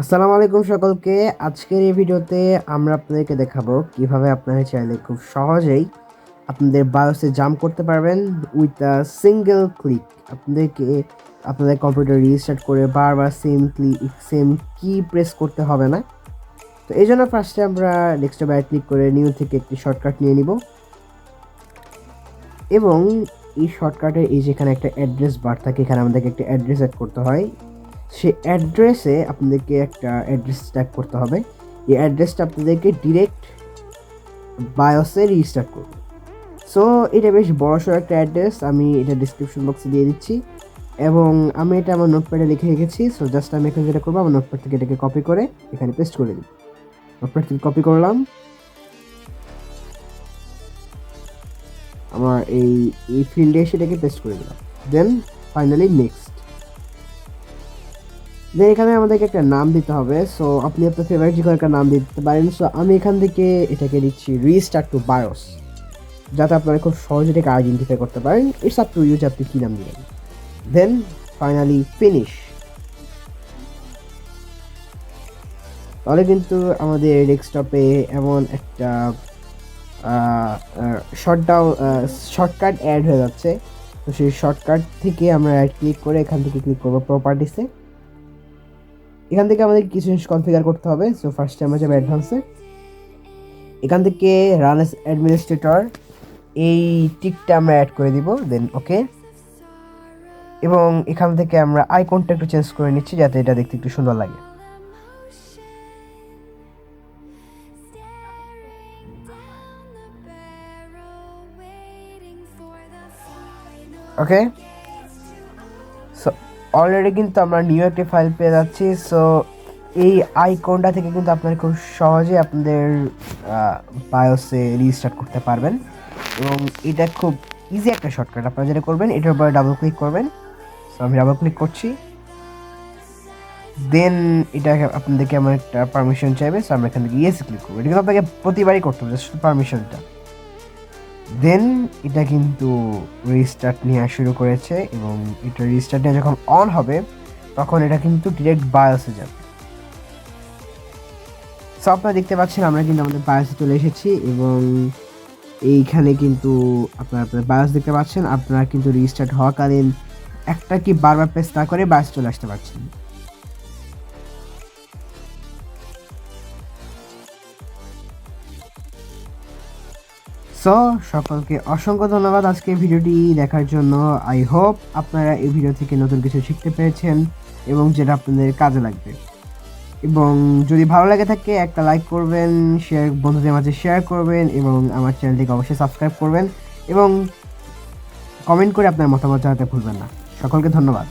আসসালামু আলাইকুম সকলকে। আজকের এই ভিডিওতে আমরা আপনাদেরকে দেখাবো কিভাবে আপনারা চাইলে খুব সহজেই আপনাদের বায়োসে জাম্প করতে পারবেন উইথ আ সিঙ্গেল ক্লিক। আপনাদেরকে আপনাদের কম্পিউটার রিস্টার্ট করে বারবার সেম কি প্রেস করতে হবে না। তো এই জন্য ফার্স্টে আমরা ডেস্কটপে ক্লিক করে নিউ থেকে একটি শর্টকাট নিয়ে নিব এবং এই শর্টকাটে এই যেখানে একটা অ্যাড্রেস বার থাকে, এখানে আমাদেরকে একটা অ্যাড্রেস অ্যাড করতে হয়। সেই অ্যাড্রেসে আপনাদেরকে একটা অ্যাড্রেস ট্যাগ করতে হবে। এই অ্যাড্রেসটা আপনাদেরকে ডিরেক্ট বায়োসে রিস্টার্ট করবে। সো এটা বেশ বড়সড় একটা অ্যাড্রেস, আমি এটা ডিসক্রিপশন বক্সে দিয়ে দিচ্ছি এবং আমি এটা আমার নোটপ্যাডে লিখে রেখেছি। সো জাস্ট আমি এখানে যেটা করবো, আমার নোটপ্যাড থেকে এটাকে কপি করে এখানে পেস্ট করে দিই। নোটপ্যাড থেকে কপি করলাম, আমার এই ফিল্ডে এসে এটাকে পেস্ট করে দিলাম। দেন ফাইনালি নেক্সট। দেন এখানে আমাদেরকে একটা নাম দিতে হবে। সো আপনি আপনার ফেভারিট যে কোনো একটা নাম দিতে পারেন। সো আমি এখান থেকে এটাকে দিচ্ছি রিস্টার্ট টু বায়োস, যাতে আপনারা খুব সহজে এটাকে আইডেন্টিফাই করতে পারেন। ইটস আপ টু ইউ যে আপনি কী নাম দিবেন। Then finally finish. তাহলে কিন্তু আমাদের ডেস্কটপে এমন একটা শর্টকাট অ্যাড হয়ে যাচ্ছে। তো সেই শর্টকাট থেকে আমরা ক্লিক করে এখান থেকে ক্লিক করবো প্রপার্টিসে। এখান থেকে আমাদের কিছু জিনিস কনফিগার করতে হবে। সো ফার্স্টে আমরা যাবো অ্যাডভান্সে, এখান থেকে রান এস অ্যাডমিনিস্ট্রেটর এই টিকটা আমরা অ্যাড করে দিব। দেন ওকে, এবং এখান থেকে আমরা আইকনটা একটু চেঞ্জ করে নিচ্ছি যাতে এটা দেখতে একটু সুন্দর লাগে। ওকে, সো অলরেডি কিন্তু আমরা নিউ একটি ফাইল পেয়ে যাচ্ছি। সো এই আইকনটা থেকে কিন্তু আপনারা খুব সহজে আপনাদের বায়োসে রিস্টার্ট করতে পারবেন এবং এটা খুব ইজি একটা শর্টকাট। আপনারা যেটা করবেন, এটার উপরে ডাবল ক্লিক করবেন। সো আমি ডাবল ক্লিক করছি। দেন এটা আপনাদেরকে আমার একটা পারমিশন চাইবে। সো আমরা এখান থেকে ইয়েস ক্লিক করবো। এটা কিন্তু আপনাকে প্রতিবারই করতে হবে, জাস্ট পারমিশনটা। দেন এটা কিন্তু রিস্টার্ট নেওয়া শুরু করেছে এবং এটা রিস্টার্ট নিয়ে যখন অন হবে তখন এটা কিন্তু ডিরেক্ট বায়োসে যাবে। সো আপনারা দেখতে পাচ্ছেন আমরা কিন্তু আমাদের বায়োসে চলে এসেছি এবং এইখানে কিন্তু আপনারা আপনার বায়োস দেখতে পাচ্ছেন। আপনারা কিন্তু রিস্টার্ট হওয়াকালীন একটা কি বারবার প্রেস না করে বায়োস চলে আসতে পারছেন। সো সকলকে অসংখ্য ধন্যবাদ আজকে ভিডিওটি দেখার জন্য। আই হোপ আপনারা এই ভিডিও থেকে নতুন কিছু শিখতে পেরেছেন এবং যেটা আপনাদের কাজে লাগবে। এবং যদি ভালো লাগে থাকে একটা লাইক করবেন, বন্ধুদের মাঝে শেয়ার করবেন এবং আমার চ্যানেলটিকে অবশ্যই সাবস্ক্রাইব করবেন এবং কমেন্ট করে আপনার মতামত জানাতে ভুলবেন না। সকলকে ধন্যবাদ।